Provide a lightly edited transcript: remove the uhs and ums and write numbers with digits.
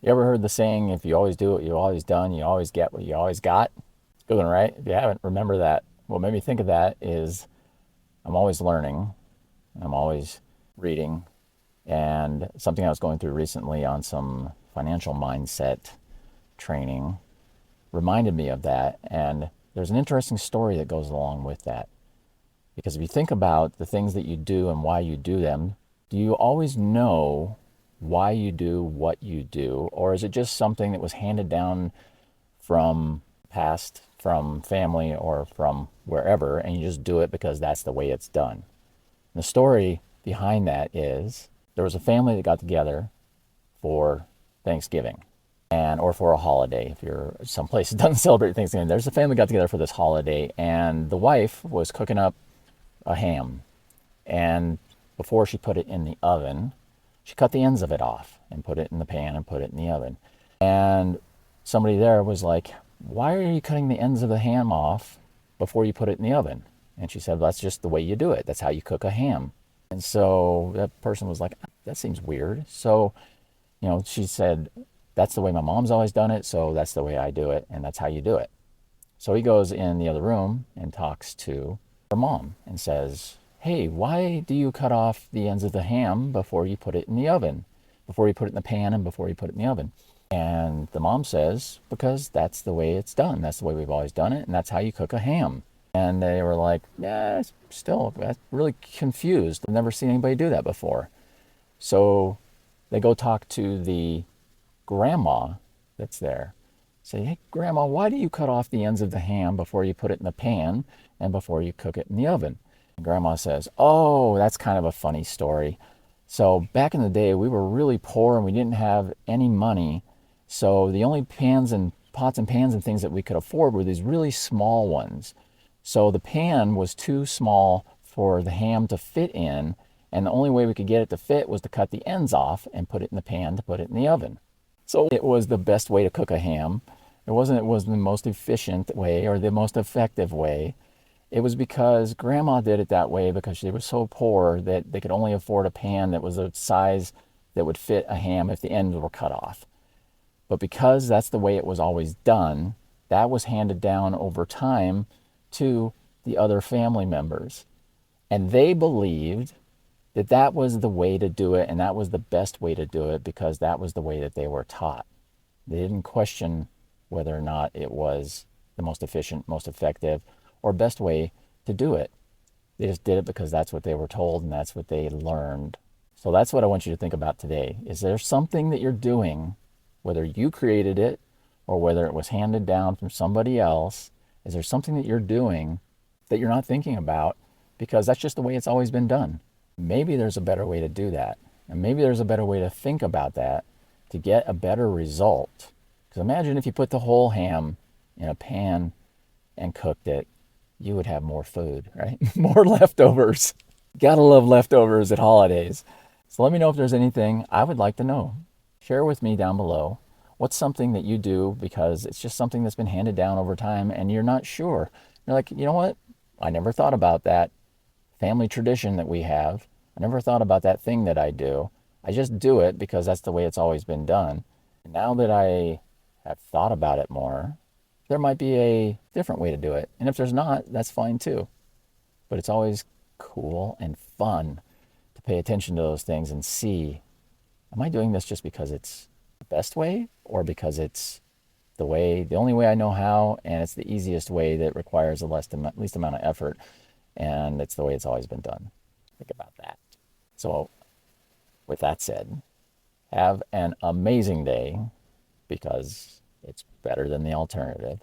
You ever heard the saying, if you always do what you always done, you always get what you always got? Good one, right? If you haven't, remember that. What made me think of that is I'm always learning, I'm always reading, and something I was going through recently on some financial mindset training reminded me of that. And there's an interesting story that goes along with that. Because if you think about the things that you do and why you do them, do you always know why you do what you do? Or is it just something that was handed down from past, from family, or from wherever, and you just do it because that's the way it's done? And the story behind that is there was a family that got together for Thanksgiving and or for a holiday. If you're someplace that doesn't celebrate Thanksgiving, there's a family got together for this holiday, and the wife was cooking up a ham. And before she put it in the oven, she cut the ends of it off and put it in the pan and put it in the oven. And somebody there was like, "Why are you cutting the ends of the ham off before you put it in the oven?" And she said, "Well, that's just the way you do it. That's how you cook a ham." And so that person was like, "That seems weird." So, she said, "That's the way my mom's always done it. So that's the way I do it. And that's how you do it." So he goes in the other room and talks to her mom and says, "Hey, why do you cut off the ends of the ham before you put it in the oven? Before you put it in the pan and before you put it in the oven?" And the mom says, "Because that's the way it's done. That's the way we've always done it. And that's how you cook a ham." And they were like, "Yeah, still, that's really confused. I've never seen anybody do that before." So they go talk to the grandma that's there. Say, "Hey, Grandma, why do you cut off the ends of the ham before you put it in the pan and before you cook it in the oven?" And Grandma says, "Oh, that's kind of a funny story. So back in the day, we were really poor and we didn't have any money. So the only pans and pots and pans and things that we could afford were these really small ones. So the pan was too small for the ham to fit in, and the only way we could get it to fit was to cut the ends off and put it in the pan to put it in the oven." So it was the best way to cook a ham. It wasn't the most efficient way or the most effective way. It was because grandma did it that way because she was so poor that they could only afford a pan that was a size that would fit a ham if the ends were cut off. But because that's the way it was always done, that was handed down over time to the other family members. And they believed that that was the way to do it and that was the best way to do it because that was the way that they were taught. They didn't question whether or not it was the most efficient, most effective, or best way to do it. They just did it because that's what they were told and that's what they learned. So that's what I want you to think about today. Is there something that you're doing, whether you created it or whether it was handed down from somebody else? Is there something that you're doing that you're not thinking about because that's just the way it's always been done? Maybe there's a better way to do that. And maybe there's a better way to think about that to get a better result. Because imagine if you put the whole ham in a pan and cooked it, you would have more food, right? More leftovers. Gotta love leftovers at holidays. So let me know if there's anything I would like to know. Share with me down below. What's something that you do because it's just something that's been handed down over time and you're not sure? You're like, you know what? I never thought about that family tradition that we have. I never thought about that thing that I do. I just do it because that's the way it's always been done. And now that I have thought about it more, there might be a different way to do it. And if there's not, that's fine too. But it's always cool and fun to pay attention to those things and see, am I doing this just because it's the best way or because it's the only way I know how, and it's the easiest way that requires the least amount of effort, and it's the way it's always been done. Think about that. So, with that said, have an amazing day because it's better than the alternative.